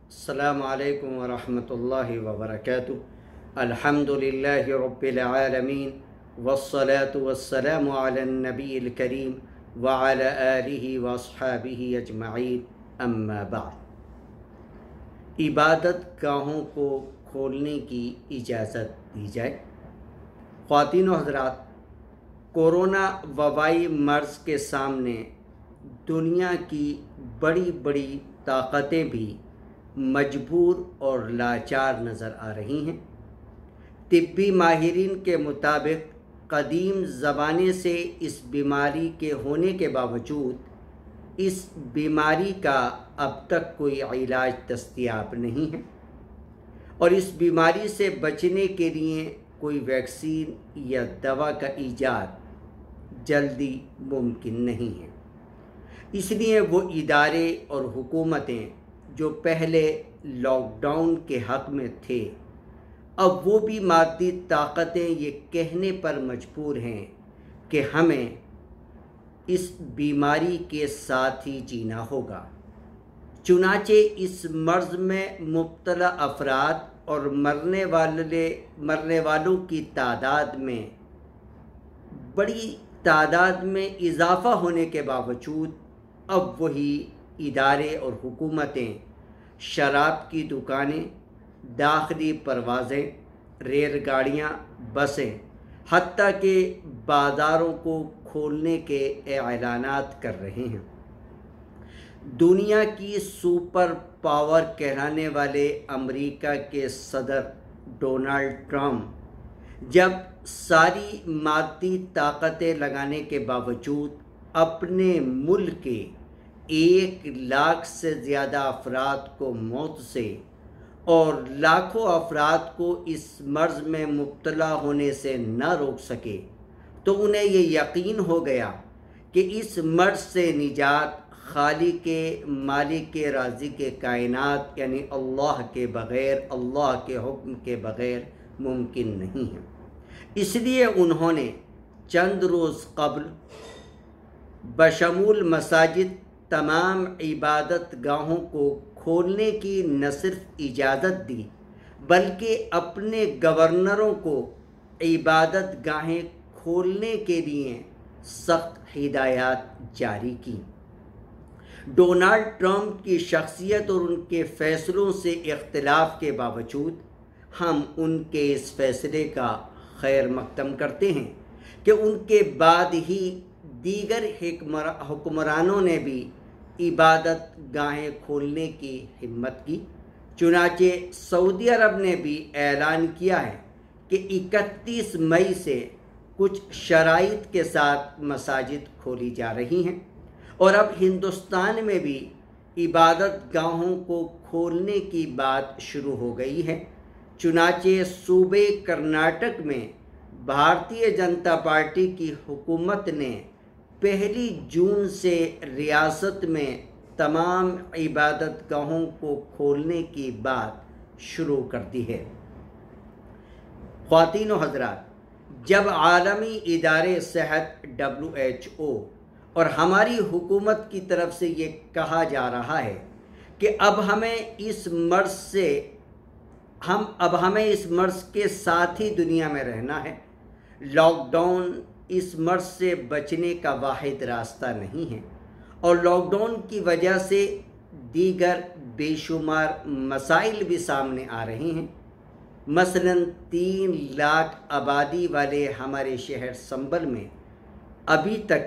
السلام علیکم ورحمۃ اللہ وبرکاتہ۔ الحمدللہ رب العالمین والصلاة والسلام علی النبی الکریم وعلی آلہ واصحابہ اجمعین، اما بعد۔ عبادت گاہوں کو کھولنے کی اجازت دی جائے۔ خواتین و حضرات، کورونا وبائی مرض کے سامنے دنیا کی بڑی بڑی طاقتیں بھی مجبور اور لاچار نظر آ رہی ہیں۔ طبی ماہرین کے مطابق قدیم زمانے سے اس بیماری کے ہونے کے باوجود اس بیماری کا اب تک کوئی علاج دستیاب نہیں ہے، اور اس بیماری سے بچنے کے لیے کوئی ویکسین یا دوا کا ایجاد جلدی ممکن نہیں ہے۔ اس لیے وہ ادارے اور حکومتیں جو پہلے لاک ڈاؤن کے حق میں تھے، اب وہ بھی مادی طاقتیں یہ کہنے پر مجبور ہیں کہ ہمیں اس بیماری کے ساتھ ہی جینا ہوگا۔ چنانچہ اس مرض میں مبتلا افراد اور مرنے والوں کی تعداد میں بڑی تعداد میں اضافہ ہونے کے باوجود اب وہی ادارے اور حکومتیں شراب کی دکانیں، داخلی پروازیں، ریل گاڑیاں، بسیں، حتیٰ کہ بازاروں کو کھولنے کے اعلانات کر رہے ہیں۔ دنیا کی سپر پاور کہلانے والے امریکہ کے صدر ڈونلڈ ٹرمپ جب ساری مادی طاقتیں لگانے کے باوجود اپنے ملک کے 1 لاکھ سے زیادہ افراد کو موت سے اور لاکھوں افراد کو اس مرض میں مبتلا ہونے سے نہ روک سکے، تو انہیں یہ یقین ہو گیا کہ اس مرض سے نجات خالق مالک رازق کائنات یعنی اللہ کے بغیر، اللہ کے حکم کے بغیر ممکن نہیں ہے۔ اس لیے انہوں نے چند روز قبل بشمول مساجد تمام عبادت گاہوں کو کھولنے کی نہ صرف اجازت دی، بلکہ اپنے گورنروں کو عبادت گاہیں کھولنے کے لیے سخت ہدایات جاری کی۔ ڈونلڈ ٹرمپ کی شخصیت اور ان کے فیصلوں سے اختلاف کے باوجود ہم ان کے اس فیصلے کا خیر مقدم کرتے ہیں کہ ان کے بعد ہی دیگر حکمرانوں نے بھی عبادت گاہیں کھولنے کی ہمت کی۔ چنانچہ سعودی عرب نے بھی اعلان کیا ہے کہ 31 مئی سے کچھ شرائط کے ساتھ مساجد کھولی جا رہی ہیں، اور اب ہندوستان میں بھی عبادت گاہوں کو کھولنے کی بات شروع ہو گئی ہے۔ چنانچہ صوبے کرناٹک میں بھارتیہ جنتا پارٹی کی حکومت نے 1 جون سے ریاست میں تمام عبادت گاہوں کو کھولنے کی بات شروع کر دی ہے۔ خواتین و حضرات، جب عالمی ادارے صحت WHO اور ہماری حکومت کی طرف سے یہ کہا جا رہا ہے کہ اب ہمیں اس مرض کے ساتھ ہی دنیا میں رہنا ہے، لاک ڈاؤن اس مرض سے بچنے کا واحد راستہ نہیں ہے، اور لاک ڈاؤن کی وجہ سے دیگر بے شمار مسائل بھی سامنے آ رہے ہیں۔ مثلاً 3 لاکھ آبادی والے ہمارے شہر سنبل میں ابھی تک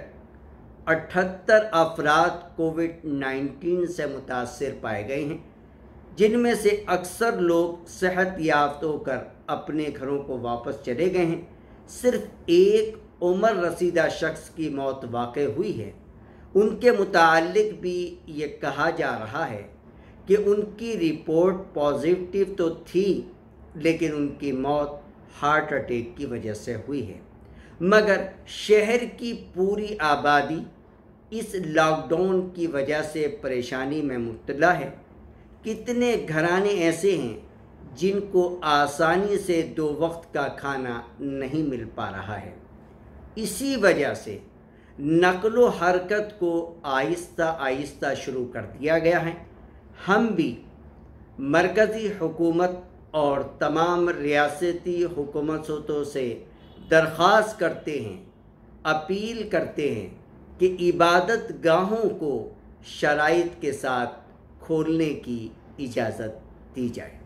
78 افراد کووڈ-19 سے متاثر پائے گئے ہیں، جن میں سے اکثر لوگ صحت یافتہ ہو کر اپنے گھروں کو واپس چلے گئے ہیں۔ صرف ایک عمر رسیدہ شخص کی موت واقع ہوئی ہے۔ ان کے متعلق بھی یہ کہا جا رہا ہے کہ ان کی رپورٹ پازیٹیو تو تھی، لیکن ان کی موت ہارٹ اٹیک کی وجہ سے ہوئی ہے۔ مگر شہر کی پوری آبادی اس لاک ڈاؤن کی وجہ سے پریشانی میں مبتلا ہے۔ کتنے گھرانے ایسے ہیں جن کو آسانی سے 2 وقت کا کھانا نہیں مل پا رہا ہے۔ اسی وجہ سے نقل و حرکت کو آہستہ آہستہ شروع کر دیا گیا ہے۔ ہم بھی مرکزی حکومت اور تمام ریاستی حکومتوں سے درخواست کرتے ہیں، اپیل کرتے ہیں کہ عبادت گاہوں کو شرائط کے ساتھ کھولنے کی اجازت دی جائے۔